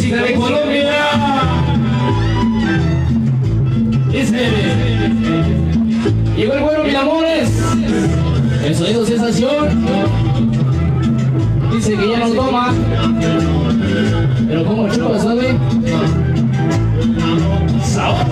música de Colombia. Dice, llegó el bueno, mis amores. El sonido sensación. Dice que ya no toma. Pero como chupa, ¿sabe? Sabor.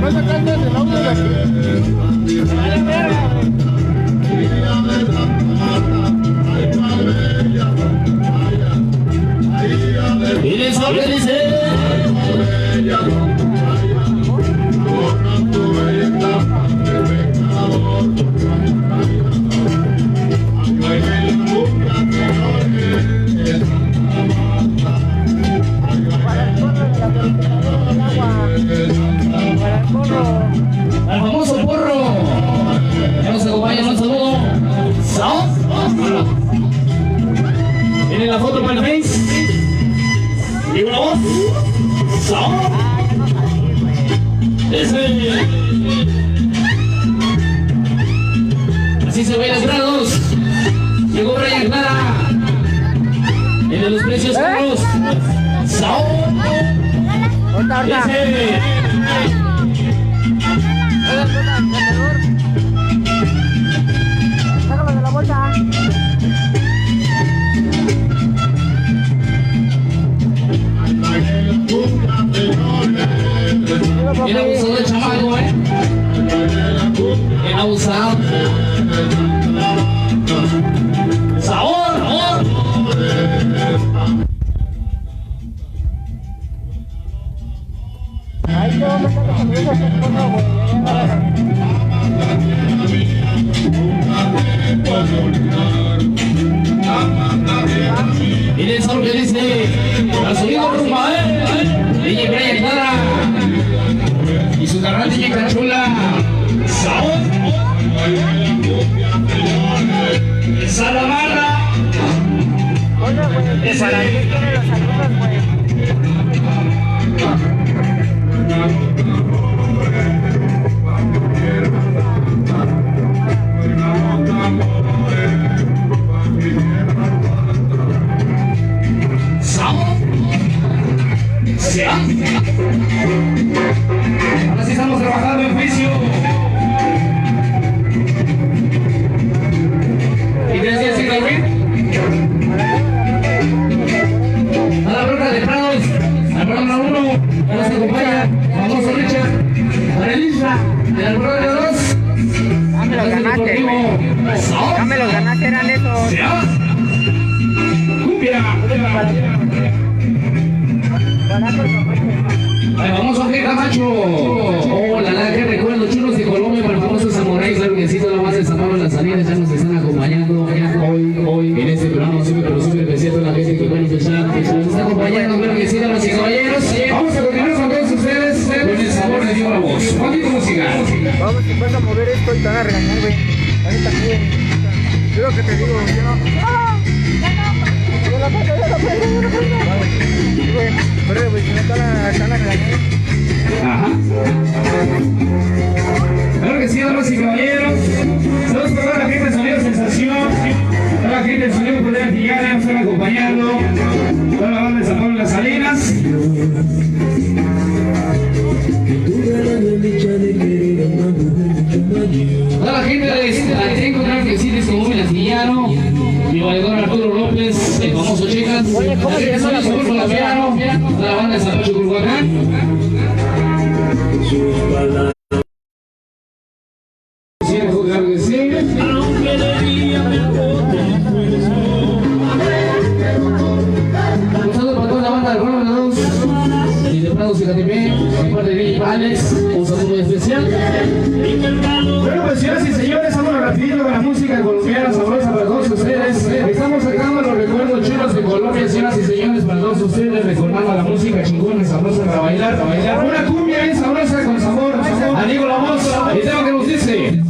Vas sacando el audio de aquí. Vale, verga, y el sol que dice al famoso porro que nos acompaña, un saludo. ¿Sao? Miren la foto para el Face. Digo la voz. ¿Sao? Así se ven los grados. Llegó Brian Clara. El de los precios caros. ¿Sao? Sácalo de la bolsa. Bien abusado el chamaco, bien abusado. ¡Sabor! ¡Sabor! Ay, yo me saco con eso, y el sol que dice al sonido rumba, DJ Brian Clara y su carnal DJ Cachula. ¡Sabor! ¡Salamarra! oye, güey, ¿para qué tiene los saludos, güey? Ahora sí estamos trabajando en juicio. ¿Y te decía así, Gabriel? A la broca de Prados, al programa 1, que nos acompaña, famoso Richard, para el Isla, de la programa 2. Ah, me los ganaste, güey. Ah, me los ganaste, eran esos. ¡Cumbia! Ay, vamos a ver, Camacho. Hola, que recuerdo, chulos de Colombia para el famoso Samurai. Claro que sí, toda la base de San Pablo las salidas ya nos están acompañando hoy en este programa súper, pero súper especial. Toda la gente que va a empezar, nos está acompañando. Claro que sí, damas y caballeros. Vamos a continuar con todos ustedes con el sabor de Dios la voz. Poquito música. Vamos, si vas a mover esto y te van a regañar, güey. Ahorita aquí, güey. Yo lo que te digo, yo no. ¡Ah! Yo la paso. Güey, pero güey, si no te van a regañar. Ajá. Claro que sí, damas y caballeros. Saludos para toda la gente de Sonido Sensación. Toda la gente de Sonido Poder Antillana nos están acompañando. Toda la banda de San Pablo Las Salinas. Toda la gente de Atenco, claro que sí, de Escomún Antillano. Mi valedor Arturo López, el famoso Chicas. Oye, ¿cómo se llama la música? Toda la banda de San Pacho Culhuacán. Sí, claro que sí. Un saludo para toda la banda de Roma 2 y de Prados y Catipé, de parte de Alex, un saludo muy especial. Bueno, pues señoras y señores, vámonos rapidito con la música colombiana sabrosa para todos ustedes. Estamos sacando los recuerdos chulos de Colombia, señoras y señores, para todos ustedes, recordando la música chingona y sabrosa para bailar. Una cumbia bien sabrosa con sabor. Amigo la voz, el tema que nos dice.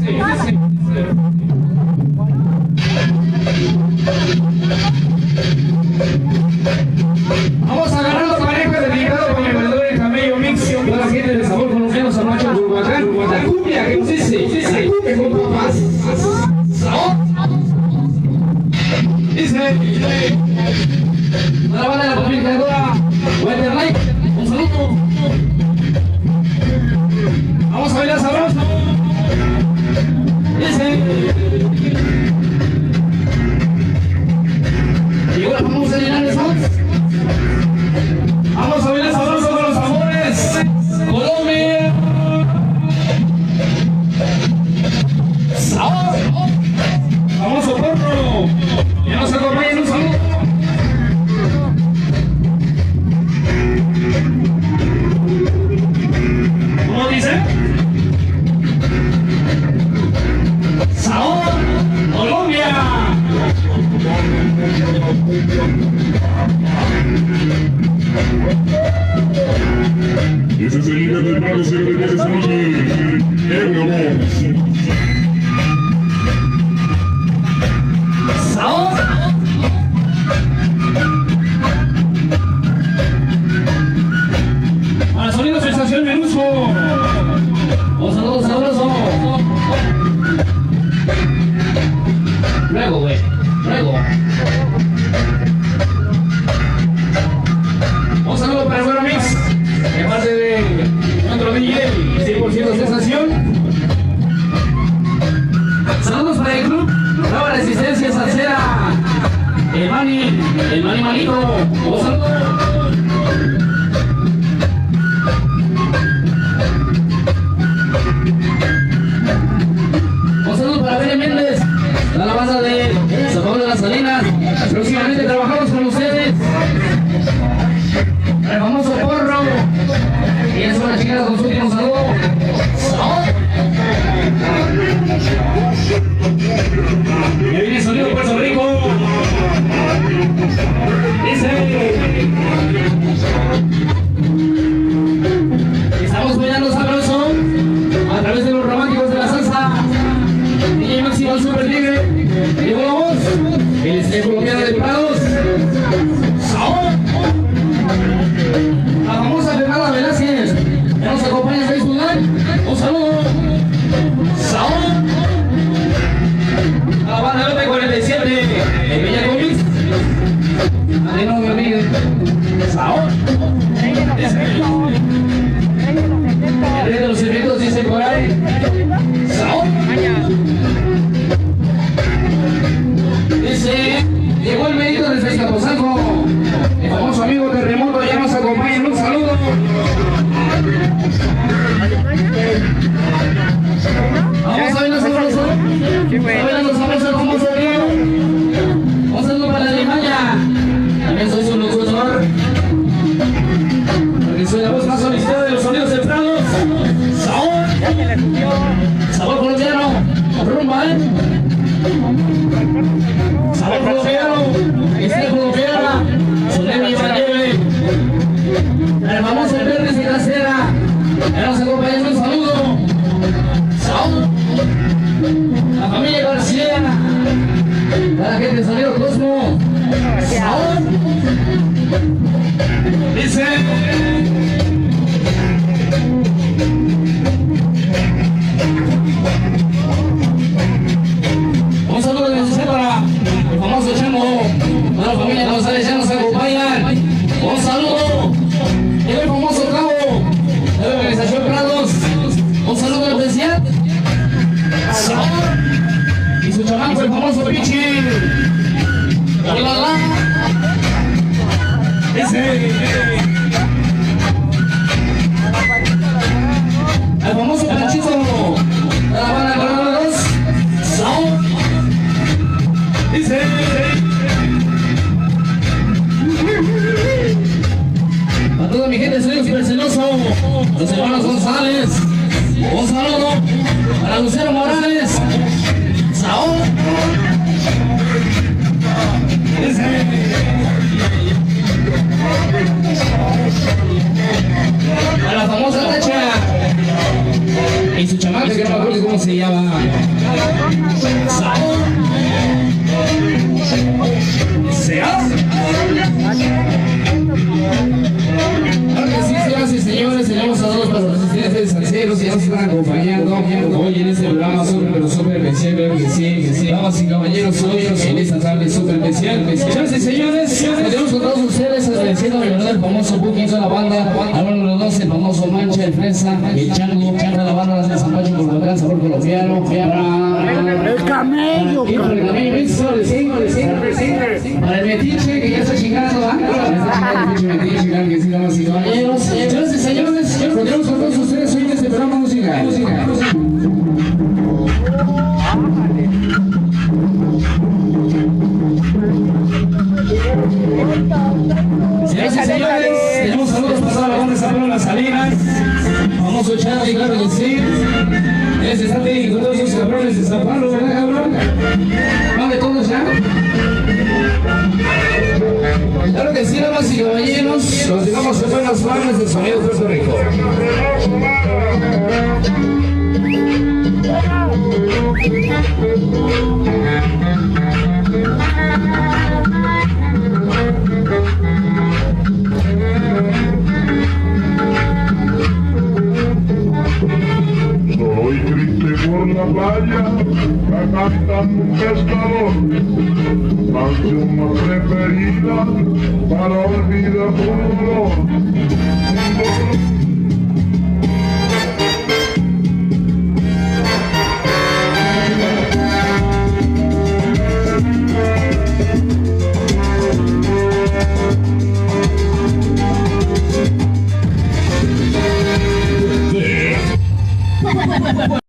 Vamos agarrando pareja dedicado con el valedor del camello mix. Toda la gente de sabor colombiano, San Pacho Culhuacán. La cumbia que nos dice. La cumbia con papás. ¿Sabor? Dice, la banda de la pacificadora, Weatherlight, un saludo. Vamos a bailar sabroso. Dice, y ahora vamos a llenar de sound. Vamos a bailar sabroso con los amores. Colombia. Sabor. Vamos a porro. Que nos acompañen un saludo. ¿Cómo dice? Sabor Colombia. Ese es el líder del Prado, se le dice Sabor. Para sonido sensación Menuzco. Un saludo sabroso. Luego, güey. Luego. Un saludo para el Bueno Mix. De parte de nuestro DJ, 100% sensación. Saludos para el club Nueva Resistencia Salsera. El Mani Malito. Un saludo. Un saludo para Bene Méndez, la alabanza de San Pablo de las Salinas. Próximamente trabajamos con ustedes. El famoso porro. Y es una chica con su último saludo. Y ahí viene el sonido de Puerto Rico. Dice. Estamos bailando sabroso a través de los románticos de la salsa. DJ Máximo el Super Tigre. Y volvamos. El estrella colombiano de Prados. ¡Sabor! La famosa Fernanda Velázquez. Ya nos acompaña en Facebook Live. Un saludo. ¡Sabor! A la banda Lope 47 de Bella Comics. Ahí no me olviden. ¡Sabor! El rey de los secretos dice por ahí. ¡Sabor! Dice, llegó el médico del Escapuzalco. El famoso amigo Terremoto ya nos acompaña. Un saludo. Vamos a ver los sabrosos. A ver los sabrosos como se ríen. Un saludo para la Alemania. También soy su locutor. Porque soy la voz más solicitada de los sonidos centrados. Sabor. Sabor colombiano. Rumba, Sabor colombiano. Estrella colombiana. Solemne y Vallebre. El famoso Viernes y Trasera. Ya nos acompaña. Un saludo. Sabor. La familia García. La gente de Sonido Cosmo. Sabor. Dice. Un saludo de José para el famoso Chemo. Para la familia González ya nos acompañan. Un saludo. Y el famoso Cabo de la organización Prados. Un saludo especial. Sabor. Y su chamaco, el famoso Pichi. La. Ese. El famoso Panchito de la banda Granada 2. Sabor. Dice. A toda mi gente, soy Super Celoso. Los hermanos González. Un saludo para Lucero Morales. Sabor. A la famosa Tacha y su chamaca que no me acuerdo cómo se llama. Sabor. Se hace. Claro que sí, señoras y señores, tenemos a dos para los asistentes salseros y nos están acompañando hoy en este programa súper especial, creo que sí. Damas y caballeros, hoy en esta tarde súper especial. Señoras y señores, tenemos con todos ustedes agradeciendo de verdad el famoso booking de la banda, al número 12, el famoso Mancha de Fresa, el Chango, la banda de San Pancho por el sabor colombiano, El camello, para el metiche que ya está chingando, el metiche, claro que sí, damas y caballeros. Señoras y señores, tenemos con todos ustedes hoy en este programa musical. Señoras y señores, tenemos saludos para toda la banda de San Pedro de las Salinas. Famoso Charlie, claro que sí. Ese está técnico, todos esos cabrones de San Pablo, ¿verdad, cabrón? ¿No de todos ya? Claro que sí, damas y caballeros, los dejamos en buenas manos del sonido de Puerto Rico. Soy triste por la playa, cantando un pescador, canción más preferida para olvidar tu dolor.